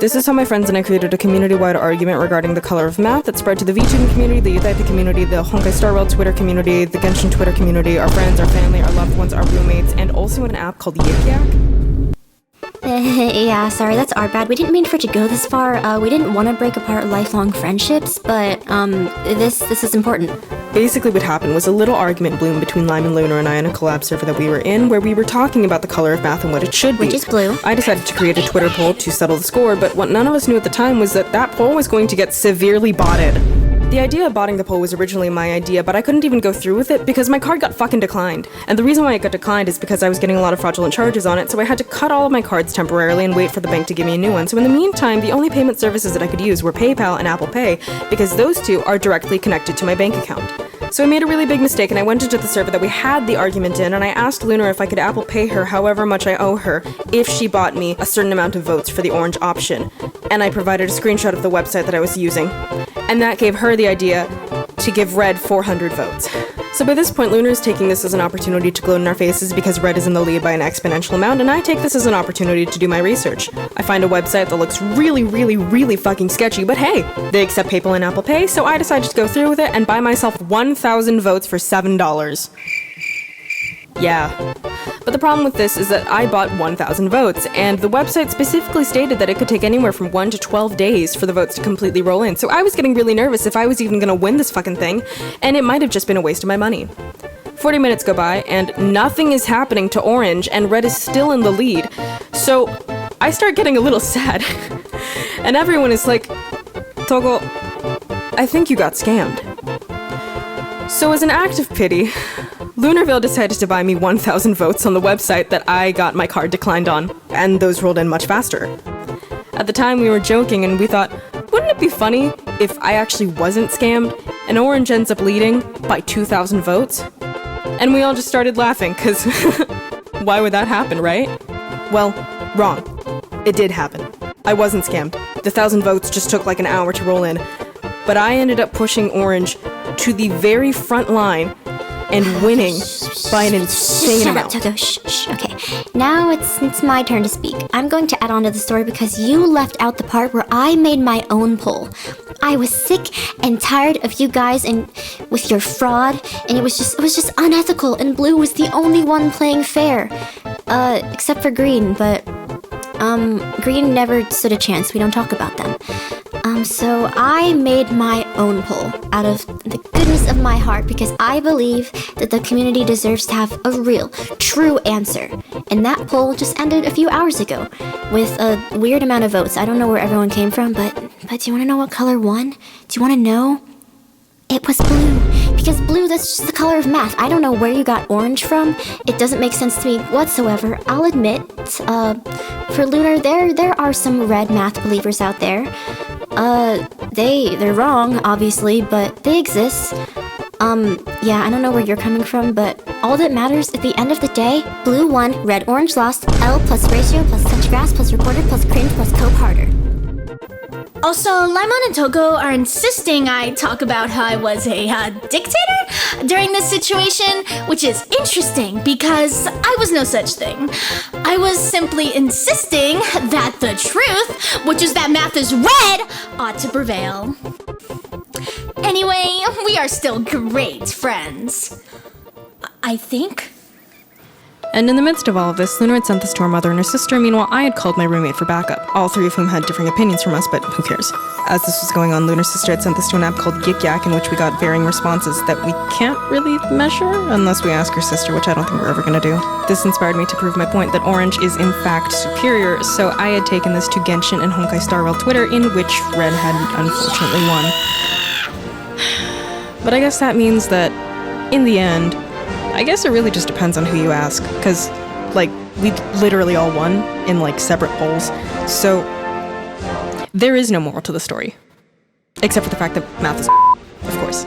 This is how my friends and I created a community-wide argument regarding the color of math that spread to the VTubing community, the Youth IP community, the Honkai Star Rail Twitter community, the Genshin Twitter community, our friends, our family, our loved ones, our roommates, and also an app called Yik Yak. Yeah, sorry, that's our bad. We didn't mean for it to go this far. We didn't want to break apart lifelong friendships, but, this is important. Basically what happened was a little argument bloomed between Limon, Lunar, and I on a collab server that we were in, where we were talking about the color of math and what it should be. Which is blue. I decided to create a Twitter poll to settle the score, but what none of us knew at the time was that that poll was going to get severely botted. The idea of botting the poll was originally my idea, but I couldn't even go through with it because my card got fucking declined. And the reason why it got declined is because I was getting a lot of fraudulent charges on it, so I had to cut all of my cards temporarily and wait for the bank to give me a new one. So in the meantime, the only payment services that I could use were PayPal and Apple Pay, because those two are directly connected to my bank account. So I made a really big mistake, and I went into the server that we had the argument in, and I asked Lunar if I could Apple Pay her however much I owe her if she bought me a certain amount of votes for the orange option. And I provided a screenshot of the website that I was using. And that gave her the idea to give Red 400 votes. So by this point, Lunar is taking this as an opportunity to gloat in our faces because Red is in the lead by an exponential amount, and I take this as an opportunity to do my research. I find a website that looks really, really, really fucking sketchy, but hey, they accept PayPal and Apple Pay, so I decided to go through with it and buy myself 1,000 votes for $7. Yeah. But the problem with this is that I bought 1,000 votes, and the website specifically stated that it could take anywhere from 1 to 12 days for the votes to completely roll in, so I was getting really nervous if I was even gonna win this fucking thing, and it might have just been a waste of my money. 40 minutes go by, and nothing is happening to Orange, and Red is still in the lead, so I start getting a little sad. And everyone is like, Togou, I think you got scammed. So as an act of pity, Lunarveil decided to buy me 1,000 votes on the website that I got my card declined on, and those rolled in much faster. At the time we were joking and we thought, wouldn't it be funny if I actually wasn't scammed and Orange ends up leading by 2,000 votes? And we all just started laughing, cause why would that happen, right? Well, wrong. It did happen. I wasn't scammed. The 1,000 votes just took like an hour to roll in, but I ended up pushing Orange to the very front line and winning by an insane amount. Shut up, Togou. Shh. Okay, now it's my turn to speak. I'm going to add on to the story because you left out the part where I made my own poll. I was sick and tired of you guys and with your fraud, and it was just unethical, and Blue was the only one playing fair. Except for Green, but Green never stood a chance. We don't talk about them. So I made my own poll out of the goodness of my heart because I believe that the community deserves to have a real, true answer. And that poll just ended a few hours ago with a weird amount of votes. I don't know where everyone came from, but do you want to know what color won? Do you want to know? It was blue. Because blue, that's just the color of math. I don't know where you got orange from. It doesn't make sense to me whatsoever. I'll admit, for Lunar, there are some red math believers out there. They're wrong, obviously, but they exist. Yeah, I don't know where you're coming from, but all that matters at the end of the day, blue won, red, orange lost, L plus ratio plus touch grass plus reported plus cringe plus cope harder. Also, Limon and Togou are insisting I talk about how I was a dictator during this situation, which is interesting because I was no such thing. I was simply insisting that the truth, which is that math is red, ought to prevail. Anyway, we are still great friends. I think. And in the midst of all of this, Lunar had sent this to her mother and her sister. Meanwhile, I had called my roommate for backup, all three of whom had differing opinions from us, but who cares? As this was going on, Lunar's sister had sent this to an app called Yik Yak, in which we got varying responses that we can't really measure unless we ask her sister, which I don't think we're ever going to do. This inspired me to prove my point that Orange is in fact superior, so I had taken this to Genshin and Honkai Star Rail Twitter, in which Red had unfortunately won. But I guess that means that, in the end, I guess it really just depends on who you ask, because, like, we literally all won in, like, separate polls, so there is no moral to the story. Except for the fact that math is of course.